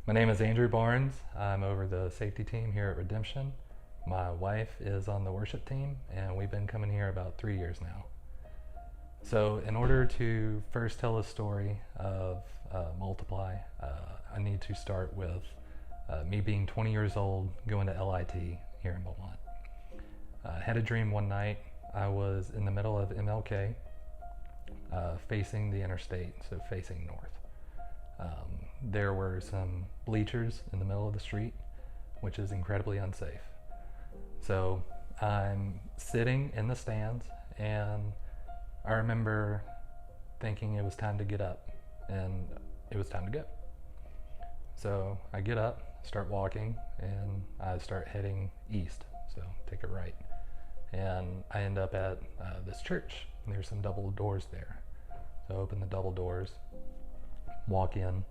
My name is Andrew Barnes. I'm over the safety team here at Redemption. My wife is on the worship team, and we've been coming here about 3 years now. So in order to first tell a story of Multiply, I need to start with me being 20 years old, going to LIT here in Beaumont. I had a dream one night. I was in the middle of MLK, facing the interstate, so facing north. There were some bleachers in the middle of the street, which is incredibly unsafe. So I'm sitting in the stands, and I remember thinking it was time to get up, and it was time to go. So I get up, start walking, and I start heading east, so take a right. And I end up at this church. There's some double doors there. So I open the double doors, walk in,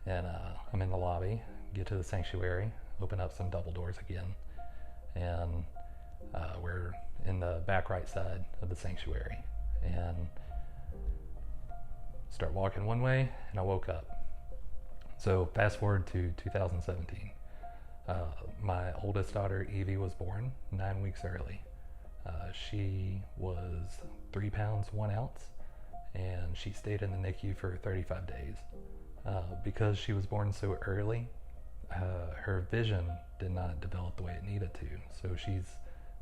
and I'm in the lobby, get to the sanctuary, open up some double doors again, and we're in the back right side of the sanctuary, and start walking one way, and I woke up. So fast forward to 2017. My oldest daughter, Evie, was born 9 weeks early. She was 3 pounds 1 ounce, and she stayed in the NICU for 35 days. Because she was born so early, her vision did not develop the way it needed to, so she's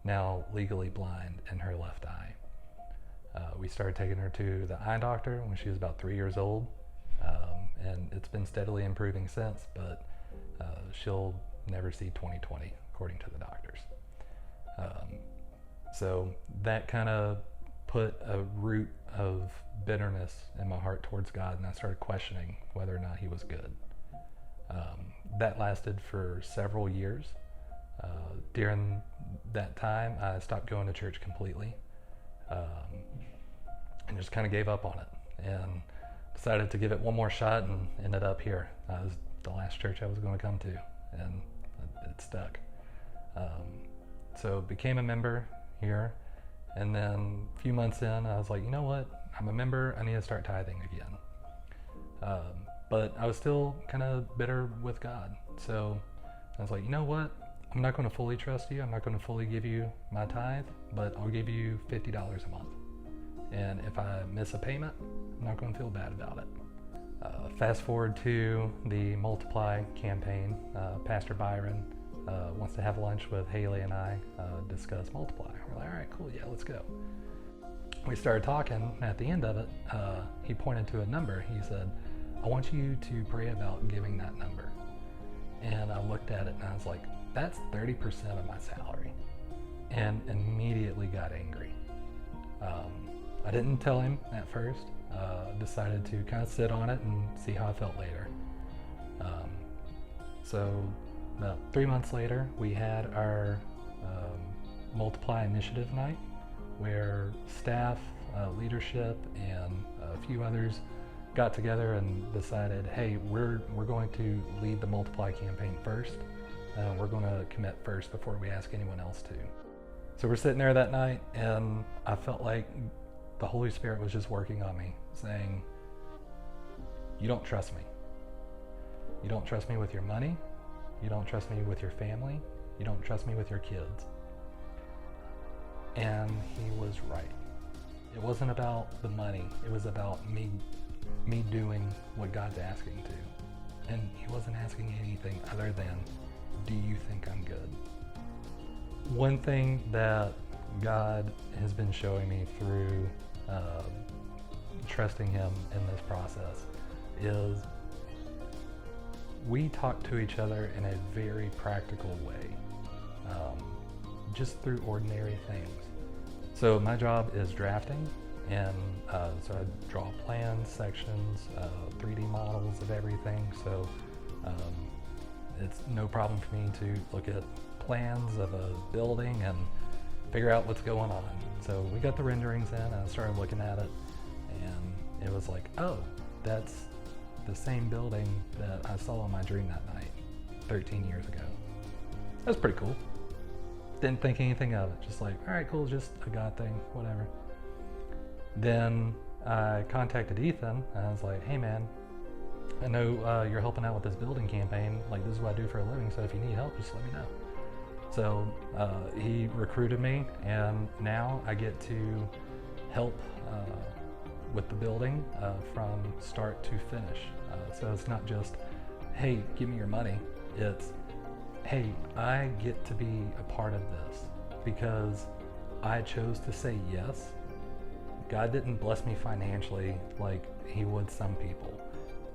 now legally blind in her left eye. We started taking her to the eye doctor when she was about 3 years old, and it's been steadily improving since, but she'll never see 20/20 according to the doctors. So that kind of put a root of bitterness in my heart towards God, and I started questioning whether or not He was good. That lasted for several years. During that time, I stopped going to church completely, and just kind of gave up on it, and decided to give it one more shot, and ended up here. It was the last church I was going to come to, and it stuck. So became a member here. And then a few months in, I was like, you know what? I'm a member. I need to start tithing again. But I was still kind of bitter with God. So I was like, you know what? I'm not going to fully trust you. I'm not going to fully give you my tithe, but I'll give you $50 a month. And if I miss a payment, I'm not going to feel bad about it. Fast forward to the Multiply campaign. Pastor Byron wants to have lunch with Haley and I, discuss Multiply. We're like, all right, cool, yeah, let's go. We started talking, and at the end of it, he pointed to a number. He said, I want you to pray about giving that number. And I looked at it, and I was like, that's 30% of my salary. And immediately got angry. I didn't tell him at first. Decided to kind of sit on it and see how I felt later. So about 3 months later, we had our Multiply Initiative night, where staff, leadership, and a few others got together and decided, hey, we're going to lead the Multiply campaign first. We're going to commit first before we ask anyone else to. So we're sitting there that night, and I felt like the Holy Spirit was just working on me, saying, you don't trust me. You don't trust me with your money. You don't trust me with your family. You don't trust me with your kids. And he was right. It wasn't about the money. It was about me doing what God's asking to. And he wasn't asking anything other than, do you think I'm good? One thing that God has been showing me through trusting him in this process is we talk to each other in a very practical way, just through ordinary things. So my job is drafting, and so I draw plans, sections, 3D models of everything. So it's no problem for me to look at plans of a building and figure out what's going on. So we got the renderings in, and I started looking at it, and it was like, oh, that's the same building that I saw in my dream that night 13 years ago. That's pretty cool. Didn't think anything of it, just like, all right, cool, just a God thing, whatever. Then I contacted Ethan, and I was like, hey man, I know you're helping out with this building campaign. Like, this is what I do for a living, so if you need help, just let me know. So he recruited me, and now I get to help with the building from start to finish. So it's not just, hey, give me your money. It's, hey, I get to be a part of this because I chose to say yes. God didn't bless me financially like he would some people.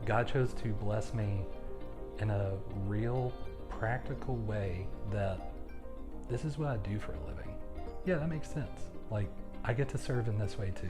God chose to bless me in a real, practical way that this is what I do for a living. Yeah, that makes sense. Like, I get to serve in this way too.